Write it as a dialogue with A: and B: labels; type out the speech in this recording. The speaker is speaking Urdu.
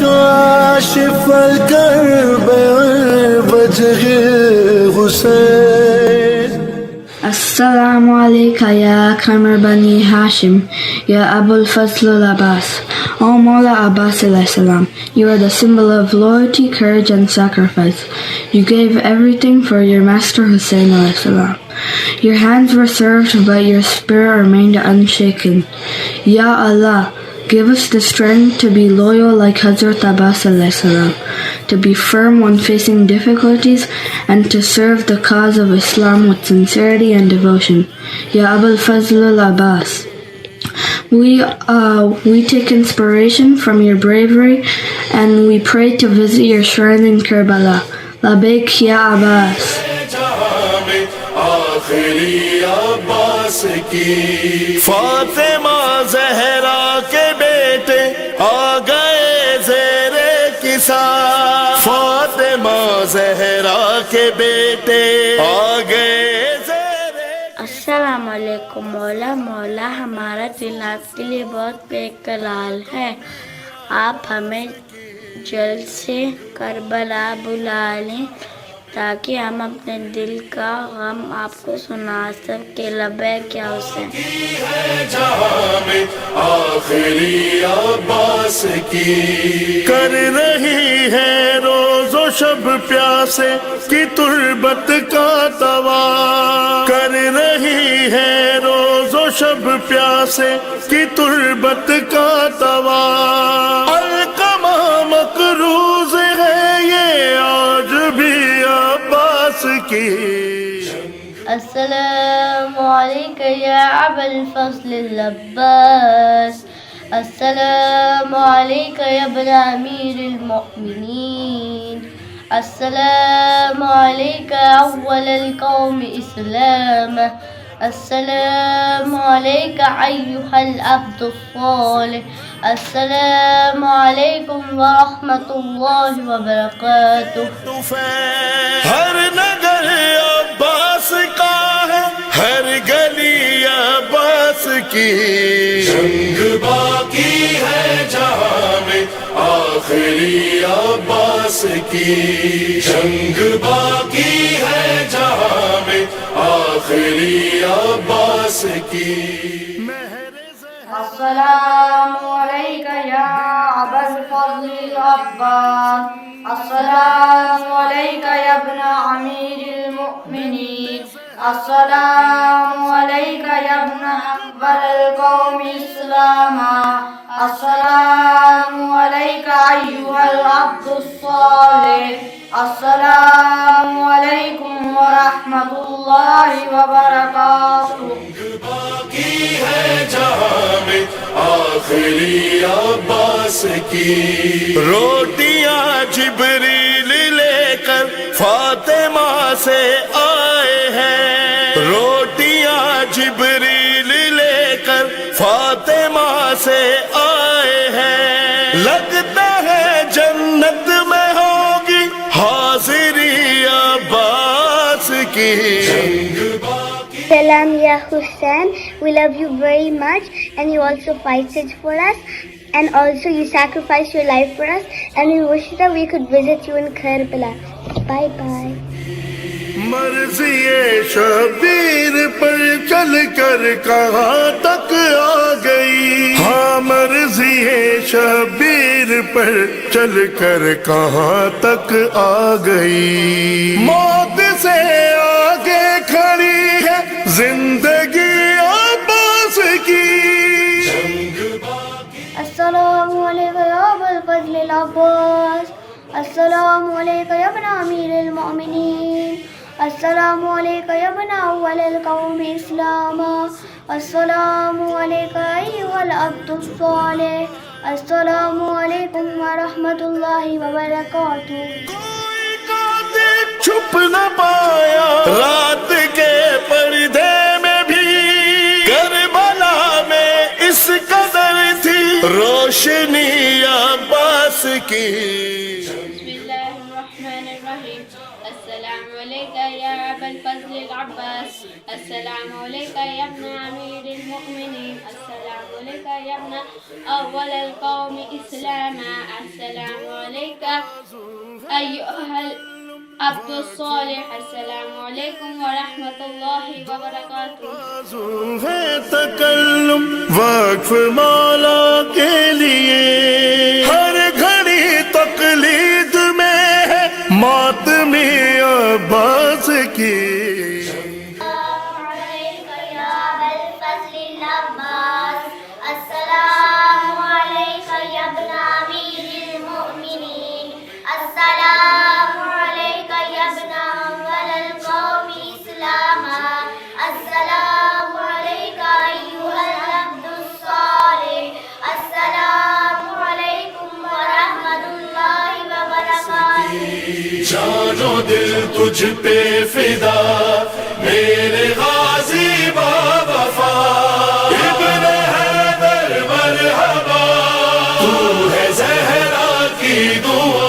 A: كاشف الكرب وجه الحسين.
B: السلام عليك يا أكرم بني هاشم يا أبو الفضل العباس. O Mawla Abbas alayhi salam, you are the symbol of loyalty, courage and sacrifice. You gave everything for your master Hussein alayhi salam. Your hands were served, but your spirit remained unshaken. Ya Allah, give us the strength to be loyal like Hazrat Abbas alayhi salam, to be firm when facing difficulties, and to serve the cause of Islam with sincerity and devotion. Ya Abul Fazl al-Abbas, we take inspiration from your bravery, and we pray to visit your shrine in Karbala. Labaik Ya Abbas.
A: Fatima Zahra کے بیٹے آ گئے زیرے کساں. فاطمہ زہرا کے بیٹے آ گئے زیرے.
C: السلام علیکم. مولا مولا ہمارا دل آپ کے لیے بہت بے قرار ہے. آپ ہمیں جلد سے کربلا بلا لیں تاکہ ہم اپنے دل کا غم آپ کو سنا سکیں. لبیک یا حسین.
A: جہاں میں آخری عباس کی کر رہی ہے روز و شب پیاسے کی تربت کا توا. کر رہی ہے روز و شب پیاسے کی تربت کا توا. القمہ مقروض ہے یہ آج بھی عباس کی.
C: السلام علیکم یا ابا الفضل العباس. السلام علیکم یا ابن امیر المؤمنین. السلام علیکم اول القوم اسلاما. السلام علیکم ایہا العبد الصالح. السلام علیکم ورحمۃ اللہ وبرکاتہ.
A: ہر نگر عباس کا ہے، ہر گلی عباس کی. جنگ باقی ہے جہاں میں آخری عباس کی. جنگ باقی ہے جہاں میں آخری عباس کی.
D: السلام علیک یا ابا الفضل العباس. السلام علیک یا ابن امیر المؤمنین. السلام علیک یا ابن اکبر القوم اسلاما. السلام علیک ایہا العبد الصالح. السلام علیکم ورحمۃ اللہ وبرکاتہ.
A: باقی ہے جہاں میں آخری عباس کی. روٹیاں جبریل لے کر فاطمہ سے آئے ہیں. روٹیاں جبریل لے کر فاطمہ سے آئے ہیں. لگتا ہے جنت میں ہوگی حاضری عباس کی.
E: Salam ya Hussein, we love you very much, and you also fighted for us, and also you sacrificed your life for us, and we wish that we could visit you in Karbala. Bye bye.
A: مرضی شبیر پر چل کر کہاں تک آ گئی. ہاں مرضی شبیر پر چل کر کہاں تک آ گئی. موت سے آگے کھڑی ہے زندگی عباس کی.
E: السلام علیکم یا ابا الفضل العباس. السلام علیکم یا ابن امیر المؤمنین. السلام علیکم یا ابن اول القوم اسلاما. السلام علیکم ایہا العبد الصالح. السلام علیکم ورحمۃ اللہ وبرکاتہ.
A: چھپ نہ پایا رات کے پردے میں بھی، کربلا میں اس قدر تھی روشنی عباس کی.
C: بسم اللہ الرحمن الرحیم. السلام السلام عليك يا أبا الفضل العباس السلام عليك يا ابن أمير المؤمنين السلام عليك يا ابن أول القوم إسلاما السلام عليك أيها العبد الصالح السلام عليكم ورحمة الله وبركاته
A: ہے تکلم وقف مولا کے لیے ہر گھڑی تقلید میں ہے ماتمی عباس کی
E: السلام عليك يا ابن أمير المؤمنين السلام عليك يا ابن أول القوم إسلاما السلام عليك أيها العبد الصالح السلام عليكم ورحمة الله وبركاته
A: جان و دل تجھ پہ فدا میرے غازی با وفا ابن حیدر مرحبا تو ہے زہرا کی دعا